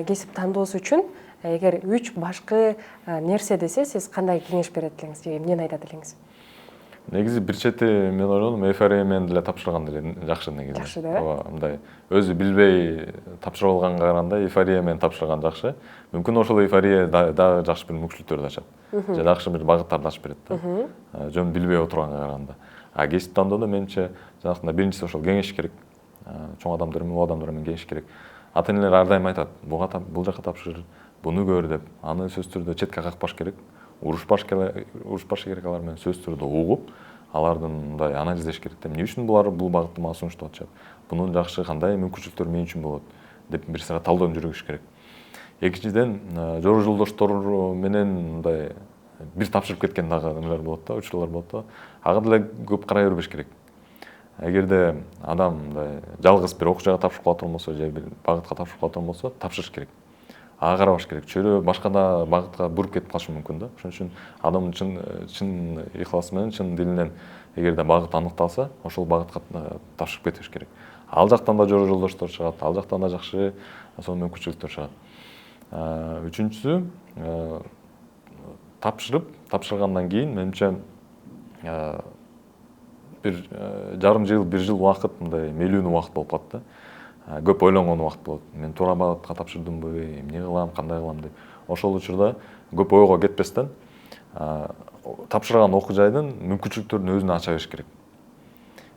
кесип тандоосу үчүн эгер 3 башкы нерсе десе, сиз кандай кеңеш берет элеңиз же эмнени айтат элеңиз? Негизи бир чети мен ойлодум, эйфория менен деле тапшырган деле жакшы негизи. Жакшы да? Ооба, мындай өзү билбей тапшырып алганга караганда эйфория менен тапшырган жакшы. Мүмкүн ошол эйфория дагы жакшы бир мүмкүнчүлүктөрдү ачат. Же жакшы бир багыттарды ачып берет да. Жөн билбей отурганга караганда. Кесип тандоодо менимче жанагындай биринчиси ошол кеңеш керек. Чоң адамдар менен, уулар менен кеңеш керек. Ата-энелер ар дайым айтат, бул жака тапшыр, буну көр деп. Аны сөзсүз түрдө четке какпаш керек. Урушпаш керек алар менен сөзсүз түрдө угуп, алардын мындай анализдеш керек да. Эмне үчүн булар бул багытты мага сунуштап атышат? Бунун жакшы кандай мүмкүнчүлүктөр мен үчүн болот деп бир сыра талдоо жүргүзүш керек. Экинчиден, жора жолдоштор менен мындай бир тапшырып кеткен дагы нелер болот да, учурлар болот да. Ага деле көп карай бербеш керек. Эгерде адам мындай жалгыз бир окуу жайга тапшырып кала турган болсо, же бир багытка тапшырып кала турган болсо, тапшырыш керек. Ага карабаш керек. Чөйрө башка да багытка буруп кетип калышы мүмкүн да. Ошон үчүн адамдын чын ыхласы менен, чын дилинен эгерде багыт аныкталса, ошол багытка тапшырып кетиш керек. Ал жактан да жора жолдоштор чыгат, ал жактан да жакшы сонун мүмкүнчүлүктөр чыгат. Үчүнчүсү, тапшыргандан кийин менимче бир жарым жыл, бир жыл убакыт мындай мээлүүнүү убакыт болуп калат да. Көп ойлонгон убакыт болот. Мен туура багытка тапшырдымбы, эмне кылам, кандай кылам деп. Ошол учурда көп ойго кетпестен тапшырган окуу жайдын мүмкүнчүлүктөрүн өзүнө ача бериш керек.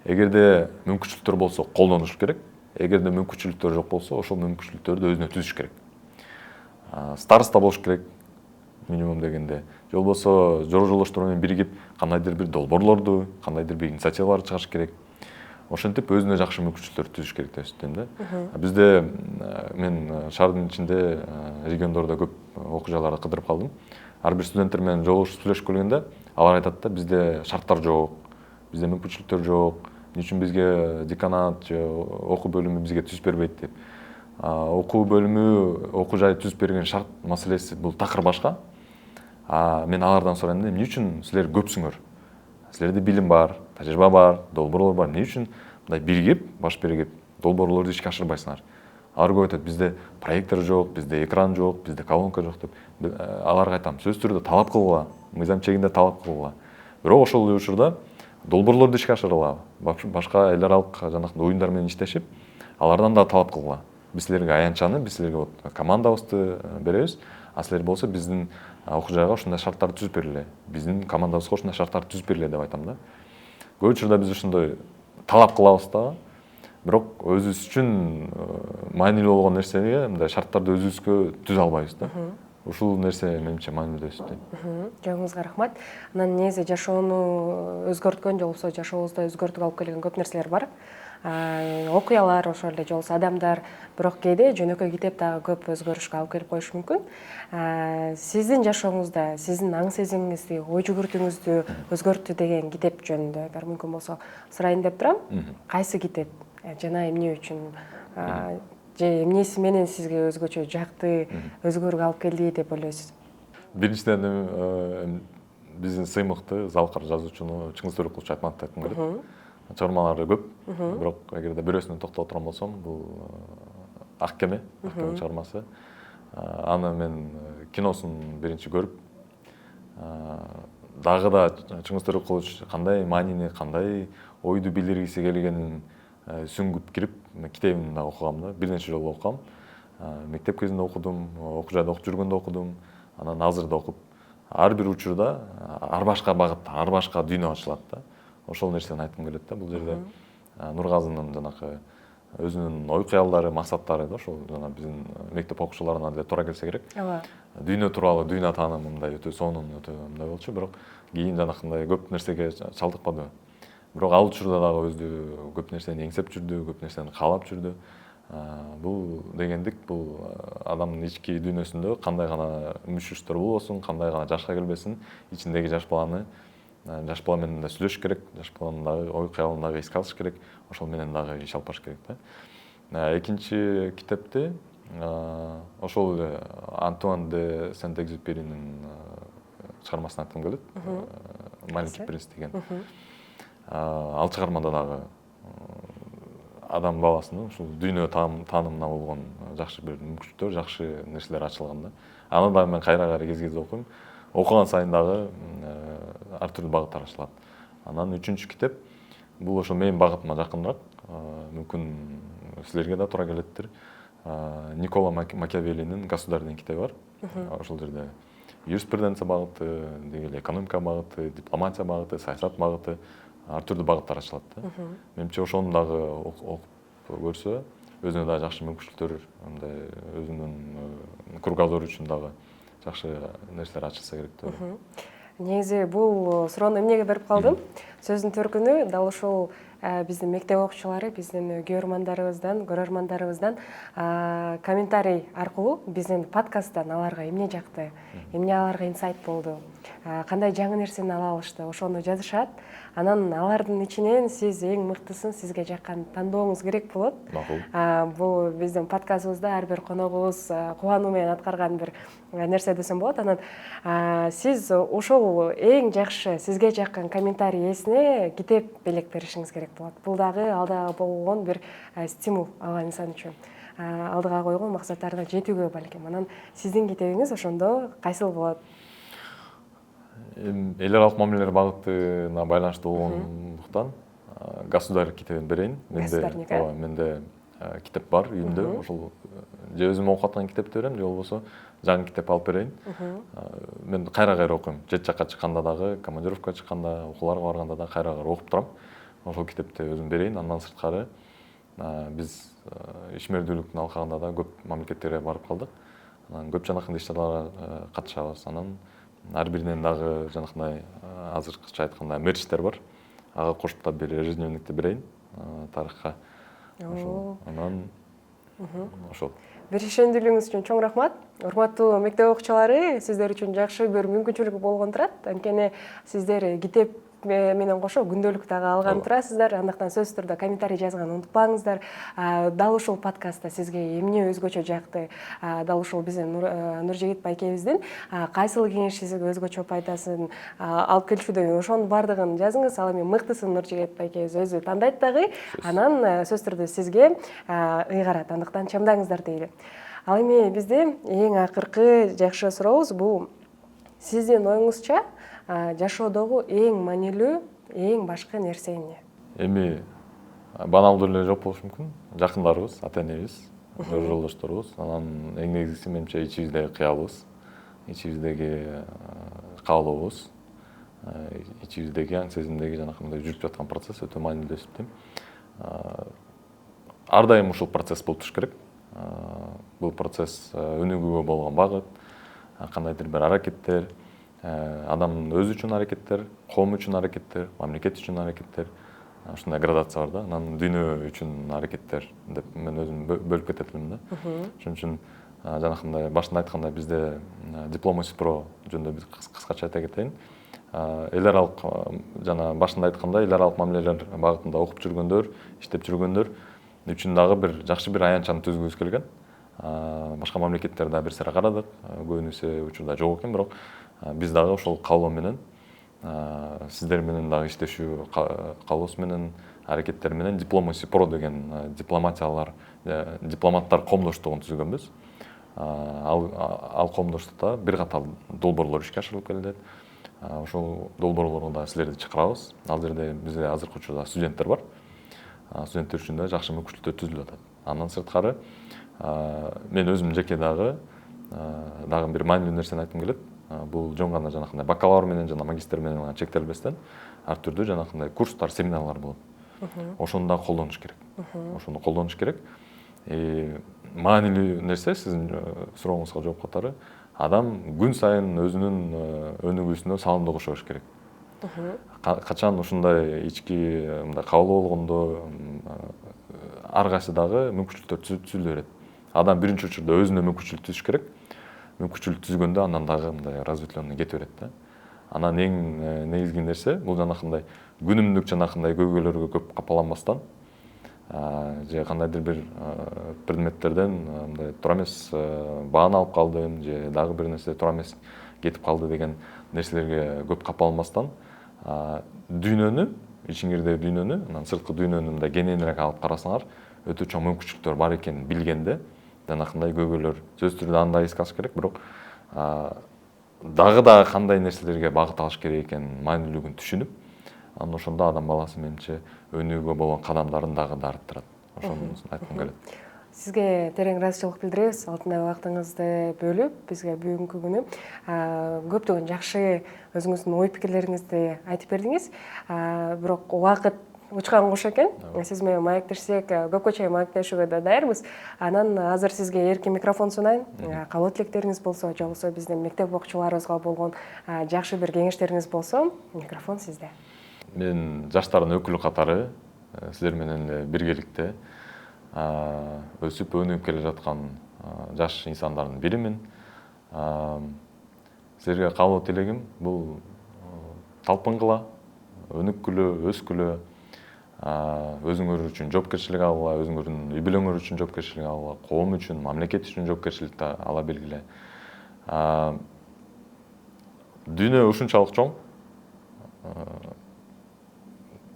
Эгерде мүмкүнчүлүктөр болсо, колдонуш керек. Эгерде мүмкүнчүлүктөр жок болсо, ошол мүмкүнчүлүктөрдү өзүнө түзүш керек. Староста болуш керек, минимум дегенде. Же болбосо жора жолдоштор менен биригип кандайдыр бир долбоорлорду, кандайдыр бир инициативаларды чыгарыш керек. Ошентип өзүнө жакшы мүмкүнчүлүктөр түзүш керек деп эсептейм да. Бизде мен шаардын ичинде региондордо көп окуу жайларды кыдырып калдым. Ар бир студенттер менен жолугушуп сүйлөшүп келгенде алар айтат да, бизде шарттар жок, бизде мүмкүнчүлүктөр жок, эмне үчүн бизге деканат же окуу бөлүмү бизге түзүп бербейт деп. Окуу бөлүмү, окуу жай түзүп берген шарт маселеси бул такыр башка. Мен алардан сурайм да, эмне үчүн силер көпсүңөр? Силерде билим бар, тажрыйба бар, долбоорлор бар. Эмне үчүн мындай биригип, баш биригип, долбоорлорду ишке ашырбайсыңар? Алар көп айтат, бизде проектор жок, бизде экран жок, бизде колонка жок деп. Аларга айтам, сөзсүз түрдө талап кылгыла, мыйзам чегинде талап кылгыла. Бирок ошол эле учурда долбоорлорду ишке ашыргыла, башка эл аралык жанагындай уюмдар менен иштешип, алардан да талап кылгыла. Биз силерге аянтчаны, биз силерге командабызды беребиз, а силер болсо биздин окуу жайга ушундай шарттарды түзүп бергиле. Биздин командабызга ушундай шарттарды түзүп бергиле деп айтам да. Көп учурда биз ушундай талап кылабыз да, бирок өзүбүз үчүн маанилүү болгон нерсеге мындай шарттарды өзүбүзгө түзө албайбыз да. Ушул нерсе менимче маанилүү деп эсептейм. Жоюңузга рахмат. Анан негизи жашоону өзгөрткөн же болбосо жашообузду өзгөртүп алып келген көп нерселер бар. окуялар ошол эле же болбосо адамдар, бирок кээде жөнөкөй китеп дагы көп өзгөрүшкө алып келип коюшу мүмкүн. Сиздин жашооңузда сиздин аң сезимиңизди, ой жүгүртүүңүздү өзгөрттү деген китеп жөнүндө эгер мүмкүн болсо сурайын деп турам. Кайсы китеп жана эмне үчүн же эмнеси менен сизге өзгөчө жакты, өзгөрүүгө алып келди деп ойлойсуз? Биринчиден биздин сыймыкты залкар жазуучуну Чыңгыз Төрөкулович Айтматовду айткым келет. Чыгармалары көп, бирок эгерде бирөөсүнө токтоло турган болсом, бул Ак кеме чыгармасы. Аны мен киносун биринчи көрүп, дагы да Чыңгыз Төрөкулович кандай маанини, кандай ойду билдиргиси келгенин сүңгүп кирип, китебин да окугам да, бир нече жолу окугам. Мектеп кезинде окудум, окуу жайда окуп жүргөндө окудум, анан азыр да окуп, ар бир учурда ар башка багытта, ар башка дүйнө ачылат да. Ошол нерсени айткым келет да. Бул жерде Нургазынын жанакы өзүнүн ой кыялдары, максаттары да ошол жана биздин мектеп окуучуларына деле туура келсе керек. Дүйнө тууралуу дүйнө таанымы мындай өтө сонун, өтө мындай болчу, бирок кийин жанакындай көп нерсеге чалдыкпады. Бирок ал учурда дагы өзү көп нерсени эңсеп жүрдү, көп нерсени каалап жүрдү. Бул дегендик, бул адамдын ички дүйнөсүндө кандай гана мүшүштөр болбосун, кандай гана жашка келбесин, ичиндеги жаш баланы, жаш бала менен да сүйлөшүш керек, жаш баланын дагы ой кыялын дагы эске алыш керек, ошол менен дагы иш алып барыш керек да. Экинчи китепти ошол эле Антуан де Сент-Экзюперинин чыгармасын айткым келет. Маленький принц деген. Ал чыгармада дагы адам баласынын ушул дүйнө таанымына болгон жакшы бир мүмкүнчүлүктөр, жакшы нерселер ачылган да. Аны дагы мен кайра-кайра кез-кезде окуйм. Окуган сайын дагы ар түрдүү багыттар ачылат. Анан үчүнчү китеп бул ошо менин багытыма жакыныраак, мүмкүн силерге да туура келеттир. Никколо Макиавеллинин «Государь» китеби бар. Ошол жерде юриспруденция багыты, деги эле экономика багыты, дипломатия багыты, саясат багыты, ар түрдүү багыттар ачылат да. Менимче ошону дагы окуп көрсө, өзүнө дагы жакшы мүмкүнчүлүктөр, мындай өзүнүн кругозору үчүн дагы жакшы нерселер ачылса керек деп ойлойм. Негизи бул суроону эмнеге берип калдым? Сөздүн төркүнү дал ушул биздин мектеп окуучулары, биздин көрөрмандарыбыздан комментарий аркылуу биздин подкасттан аларга эмне жакты, эмне аларга инсайт болду, кандай жаңы нерсени ала алышты, ошону жазышат. Анан алардын ичинен сиз эң мыктысын, сизге жаккан тандооңуз керек болот. Бул биздин подкастыбызда ар бир коногубуз кубануу менен аткарган бир нерсе десем болот. Анан сиз ошол эң жакшы сизге жаккан комментарий ээсине китеп белек беришиңиз керек болот. Бул дагы алдыга болгон бир стимул алган инсан үчүн. Алдыга койгон максаттарына жетүүгө балким. Анан сиздин китебиңиз ошондо кайсыл болот? Эл аралык мамилелер багытына байланыштуу болгондуктан «Государь» китебин берейин. Менде китеп бар үйүмдө, ошол же өзүм окуп аткан китепти берем, же болбосо жаңы китеп алып берейин. Мен кайра-кайра окуйм. Жет жакка чыкканда дагы, командировкага чыкканда, окууларга барганда да кайра-кайра окуп турам. Ошол китепти өзүм берейин. Андан сырткары биз ишмердүүлүктүн алкагында да көп мамлекеттерге барып калдык. Анан көп жанакындай иш-чараларга катышабыз. Анан ар биринен дагы жанакындай азыркыча айтканда мерчтер бар. Ага кошуп да бир ежедневникти берейин тарыхка. Анан ошол. Беришендүүлүгүңүз үчүн чоң рахмат. Урматтуу мектеп окуучулары, сиздер үчүн жакшы бир мүмкүнчүлүк болгон турат. Анткени сиздер китеп менен кошо күндөлүк дагы алган турасыздар. Андыктан сөзсүз түрдө комментарий жазганды унутпаңыздар. Дал ушул подкастта сизге эмне өзгөчө жакты, дал ушул биздин Нуржигит байкебиздин кайсыл кеңеш сизге өзгөчө пайдасын алып келишүүдө, ошонун баардыгын жазыңыз. Ал эми мыктысын Нуржигит байкебиз өзү тандайт дагы. Анан сөзсүз түрдө сизге ыйгарат. Андыктан чамдаңыздар дейли. Ал эми биздин эң акыркы жакшы сурообуз бул сиздин оюңузча жашоодогу эң маанилүү, эң башкы нерсе эмне? Эми баналдуу эле жооп болушу мүмкүн. Жакындарыбыз, ата-энебиз, жолдошторубуз. Анан эң негизгиси менимче ичибиздеги кыялыбыз, ичибиздеги каалообуз, ичибиздеги аң сезимдеги жанакындай жүрүп жаткан процесс өтө маанилүү деп эсептейм. Ар дайым ушул процесс болуп туруш керек. Бул процесс өнүгүүгө болгон багыт, кандайдыр бир аракеттер, адамдын өзү үчүн аракеттер, коом үчүн аракеттер, мамлекет үчүн аракеттер. ушундай градация бар да. Анан дүйнө үчүн аракеттер деп мен өзүм бөлүп кетет элем да. Ошон үчүн жанакындай башында айткандай бизде Diplomacy Pro жөнүндө биз кыскача айта кетейин. Эл аралык жана башында айткандай эл аралык мамилелер багытында окуп жүргөндөр, иштеп жүргөндөр үчүн дагы бир жакшы бир аянтчаны түзгүбүз келген. Башка мамлекеттерде бир сыйра карадык, көбүнесе учурда жок экен, бирок биз дагы ошол каалоо менен сиздер менен дагы иштешүү каалоосу менен аракеттер менен Diplomacy Pro деген дипломаттар коомдоштугун түзгөнбүз. Ал коомдоштукта бир катар долбоорлор ишке ашырылып келет. Ошол долбоорлорго да силерди чакырабыз. Ал жерде бизде азыркы учурда студенттер бар. Студенттер үчүн да жакшы мүмкүнчүлүктөр түзүлүп атат. Андан сырткары мен өзүм жеке дагы бир маанилүү нерсени айткым келет. Бул жөн гана жанакындай бакалавр менен жана магистр менен гана чектелбестен ар түрдүү жанакындай курстар, семинарлар болот. Ошону да колдонуш керек. Ошону колдонуш керек. Маанилүү нерсе сиздин сурооңузга жооп катары адам күн сайын өзүнүн өнүгүүсүнө салымды кошо бериш керек. Качан ушундай ички мындай кабыл болгондо ар кайсы дагы мүмкүнчүлүктөр түзүлө берет. Адам биринчи учурда өзүнө мүмкүнчүлүк түзүш керек. Мүмкүнчүлүк түзгөндө андан дагы мындай разветвлённый кете берет да. Анан эң негизги нерсе бул жанакындай күнүмдүк жанакындай көйгөйлөргө көп капаланбастан же кандайдыр бир предметтерден мындай туура эмес бааны алып калдым же дагы бир нерсе туура эмес кетип калды деген нерселерге көп капаланбастан дүйнөнү, ичиңирдеги дүйнөнү, анан сырткы дүйнөнү мындай кененирээк алып карасаңар, өтө чоң мүмкүнчүлүктөр бар экенин билгенде жанакындай көйгөйлөр сөзсүз түрдө анда эске алыш керек, бирок дагы кандай нерселерге багыт алыш керек экенин маанилүүлүгүн түшүнүп, анан ошондо адам баласы менимче өнүгүүгө болгон кадамдарын дагы да арттырат. Ошону айткым келет. Сизге терең ыраазычылык билдиребиз. Алтындай убактыңызды бөлүп, бизге бүгүнкү күнү көптөгөн жакшы өзүңүздүн ой пикирлериңизди айтып бердиңиз. Бирок убакыт учкан кош экен. Сиз менен маектешсек, көпкө чейин маектешүүгө да даярбыз. Анан азыр сизге эркин микрофон сунайын. Кабыл тилектериңиз болсо, же болбосо биздин мектеп окуучуларыбызга болгон жакшы бир кеңештериңиз болсо, микрофон сизде. Мен жаштардын өкүлү катары силер менен биргеликте өсүп өнүгүп келе жаткан жаш инсандардын биримин. Силерге каалоо тилегим бул талпынгыла, өнүккүлө, өскүлө, өзүңөр үчүн жоопкерчилик алгыла, өзүңөрдүн үй бүлөңөр үчүн жоопкерчилик алгыла, коом үчүн, мамлекет үчүн жоопкерчиликти ала белгиле. Дүйнө ушунчалык чоң,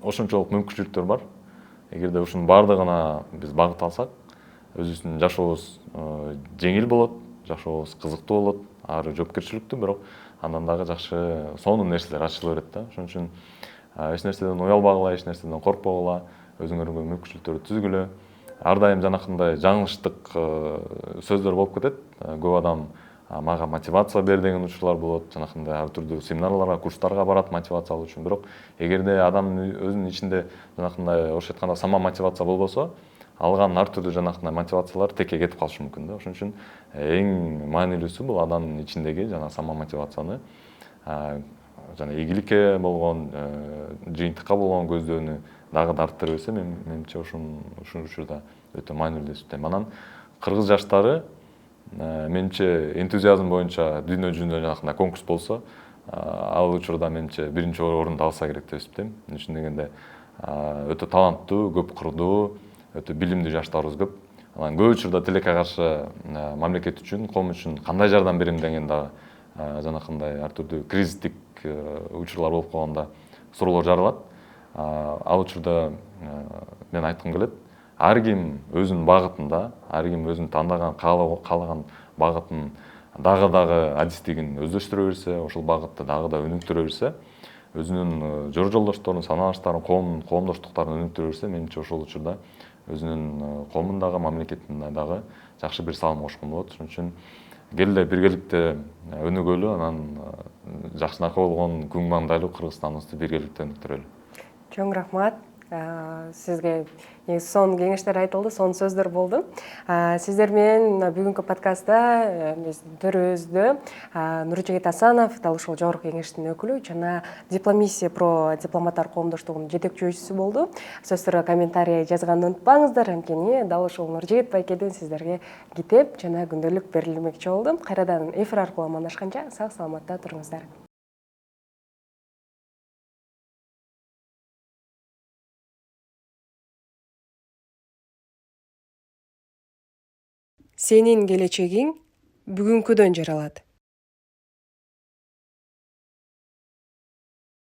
ошончолук мүмкүнчүлүктөр бар. Эгерде ушунун баардыгына биз багыт алсак, өзүбүздүн жашообуз жеңил болот, жашообуз кызыктуу болот, ары жоопкерчиликтүү, бирок андан дагы жакшы сонун нерселер ачыла берет да. Ошон үчүн эч нерседен уялбагыла, эч нерседен коркпогула, өзүңөргө мүмкүнчүлүктөрдү түзгүлө. Ар дайым жанакындай жаңылыштык сөздөр болуп кетет. Көп адам мага мотивация бер деген учурлар болот, жанакындай ар түрдүү семинарларга, курстарга барат мотивация алуу үчүн. Бирок эгерде адамдын өзүнүн ичинде жанакындай орусча айтканда сама мотивация болбосо, алган ар түрдүү жанакындай мотивациялар текке кетип калышы мүмкүн да. Ошон үчүн эң маанилүүсү бул адамдын ичиндеги жана сама мотивацияны жана ийгиликке болгон, жыйынтыкка болгон көздөөнү дагы да арттыра берсе, менимче ушул учурда өтө маанилүү деп эсептейм. Анан кыргыз жаштары менимче энтузиазм боюнча дүйнө жүзүндө жанакындай конкурс болсо, ал учурда менимче биринчи орунду алса керек деп эсептейм. Үчүн дегенде өтө таланттуу, көп кырдуу, өтө билимдүү жаштарыбыз көп. Анан көп учурда тилекке каршы мамлекет үчүн, коом үчүн кандай жардам берем деген дагы жанакындай ар түрдүү кризистик учурлар болуп калганда суроолор жаралат. Ал учурда мен айткым келет, ар ким өзүнүн багытында, ар ким өзүнүн тандаган, каалаган багытын дагы адистигин өздөштүрө берсе, ошол багытты дагы да өнүктүрө берсе, өзүнүн жор жолдошторун, санааштарын, коомдоштуктарын өнүктүрө берсе, менимче ошол учурда өзүнүн коомундагы, мамлекетине дагы жакшы бир салым кошкон болот. Ошон үчүн келе биргеликте өнүгөлү, анан жакшынакы болгон күн маңдайлуу Кыргызстаныбызды биргеликте өнүктүрөлү. Чоң рахмат. Сизге сонун кеңештер айтылды, сонун сөздөр болду. Сиздер менен бүгүнкү подкастта биздин төрүбүздө Нуржигит Асанов, дал ушул жогорку кеңештин өкүлү жана Дипломиссия про дипломаттар коомдоштугунун жетекчүүчүсү болду. Сөздөргө комментарий жазганды унутпаңыздар, анткени дал ушул Нуржигит байкеден сиздерге китеп жана күндөлүк берилмекчи болду. Кайрадан эфир аркылуу амандашканча сак саламатта туруңуздар. Сенин келечегиң бүгүнкүдөн жаралат.